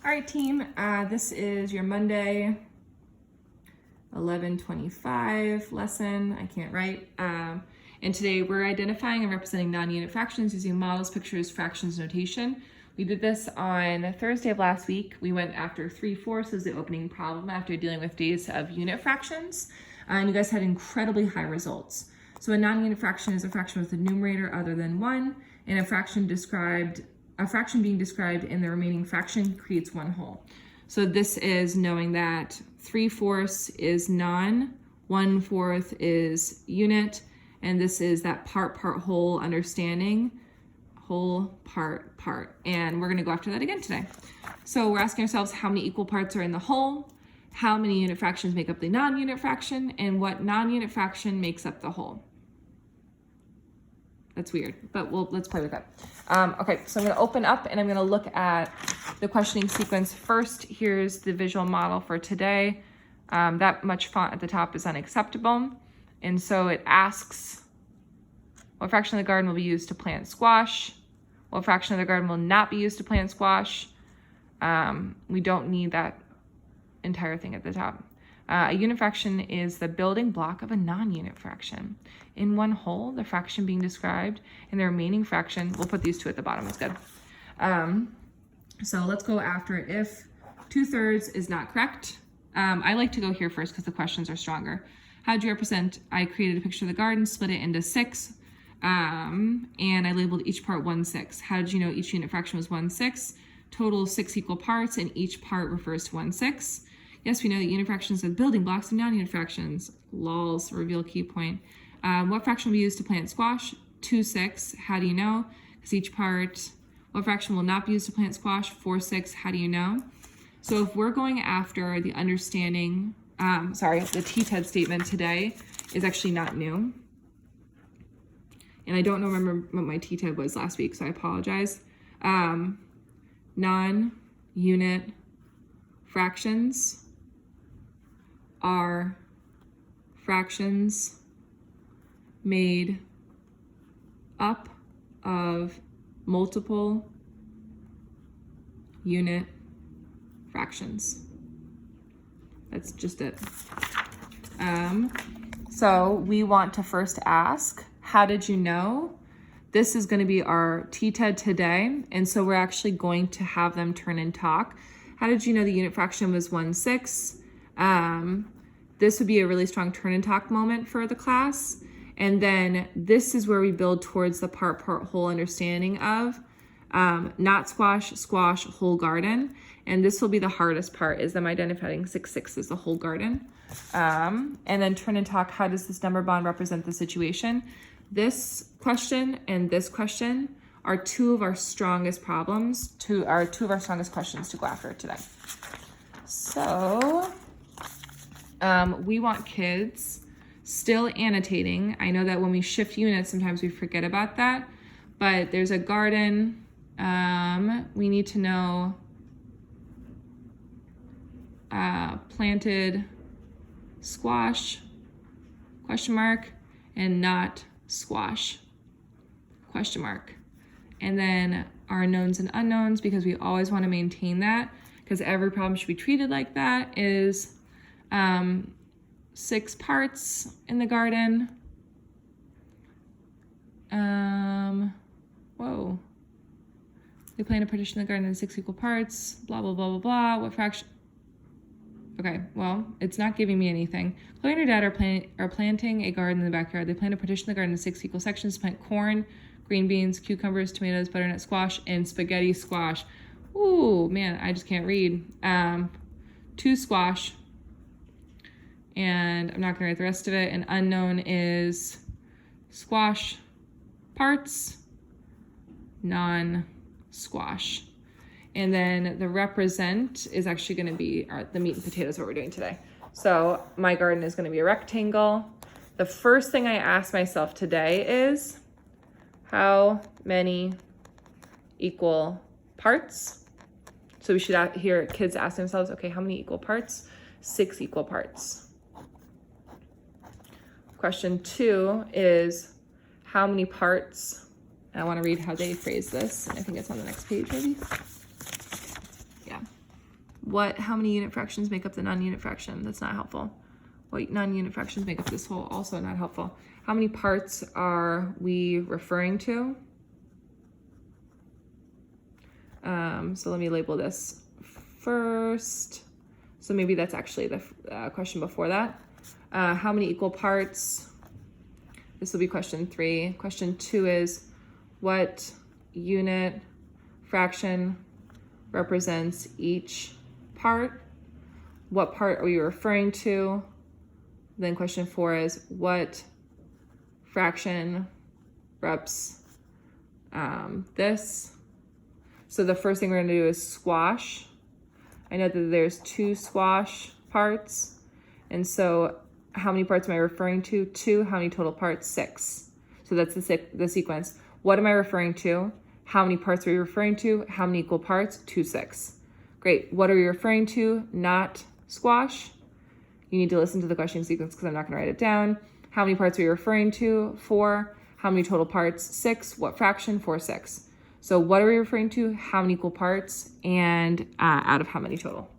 All right, team, this is your Monday 11:25 lesson. I can't write. And today we're identifying and representing non-unit fractions using models, pictures, fractions, notation. We did this on Thursday of last week. We went after 3/4 as the opening problem after dealing with days of unit fractions. And you guys had incredibly high results. So a non-unit fraction is a fraction with a numerator other than 1, and a fraction being described in the remaining fraction creates one whole. So this is knowing that 3/4 is non, 1/4 is unit, and this is that part, whole understanding, whole, part. And we're gonna go after that again today. So we're asking ourselves how many equal parts are in the whole, how many unit fractions make up the non-unit fraction, and what non-unit fraction makes up the whole. That's weird, but let's play with that. Okay, so I'm gonna open up and I'm gonna look at the questioning sequence first. Here's the visual model for today. That much font at the top is unacceptable. And so it asks, what fraction of the garden will be used to plant squash? What fraction of the garden will not be used to plant squash? We don't need that entire thing at the top. A unit fraction is the building block of a non-unit fraction. In one whole, the fraction being described, and the remaining fraction, we'll put these two at the bottom, it's good. So let's go after if 2/3 is not correct. I like to go here first because the questions are stronger. How did you represent? I created a picture of the garden, split it into 6, and I labeled each part 1/6. How did you know each unit fraction was 1/6? Total 6 equal parts, and each part refers to 1/6. Yes, we know that unit fractions are building blocks of non-unit fractions. Lols, reveal key point. What fraction will be used to plant squash? 2/6. How do you know? Because each part. What fraction will not be used to plant squash? 4/6. How do you know? So if we're going after the understanding, the t-TED statement today is actually not new. And I don't remember what my t-TED was last week, so I apologize. Non-unit fractions are fractions made up of multiple unit fractions. That's just it. So we want to first ask, how did you know? This is going to be our t-TED today, and so we're actually going to have them turn and talk. How did you know the unit fraction was 1/6? This would be a really strong turn and talk moment for the class. And then this is where we build towards the part, whole understanding of not squash, squash, whole garden. And this will be the hardest part, is them identifying 6/6 as the whole garden. And then turn and talk, how does this number bond represent the situation? This question and this question are two of our strongest problems, two of our strongest questions to go after today. So we want kids still annotating. I know that when we shift units, sometimes we forget about that, but there's a garden. We need to know planted squash, question mark, and not squash, question mark. And then our knowns and unknowns, because we always want to maintain that, because every problem should be treated like that, is 6 parts in the garden. Whoa. They plan to partition the garden in 6 equal parts, blah, blah, blah, blah, blah. What fraction? Okay, well, it's not giving me anything. Chloe and her dad are planting a garden in the backyard. They plan to partition the garden in 6 equal sections, plant corn, green beans, cucumbers, tomatoes, butternut squash, and spaghetti squash. Ooh, man, I just can't read. 2 squash, and I'm not gonna write the rest of it. An unknown is squash parts, non-squash. And then the represent is actually gonna be the meat and potatoes, what we're doing today. So my garden is gonna be a rectangle. The first thing I ask myself today is, how many equal parts? So we should hear kids ask themselves, okay, how many equal parts? 6 equal parts. Question 2 is, how many parts? And I want to read how they phrase this. And I think it's on the next page, maybe. Yeah. how many unit fractions make up the non-unit fraction? That's not helpful. What non-unit fractions make up this whole? Also not helpful. How many parts are we referring to? So let me label this first. So maybe that's actually the question before that. How many equal parts? This will be question 3. Question 2 is, what unit fraction represents each part? What part are we referring to? Then question 4 is, what fraction reps this? So the first thing we're gonna do is squash. I know that there's 2 squash parts. And so how many parts am I referring to? 2. How many total parts? 6. So that's the sequence. What am I referring to? How many parts are we referring to? How many equal parts? 2, 6. Great. What are we referring to? Not squash. You need to listen to the question sequence because I'm not going to write it down. How many parts are we referring to? 4. How many total parts? 6. What fraction? 4, 6. So what are we referring to? How many equal parts? And out of how many total?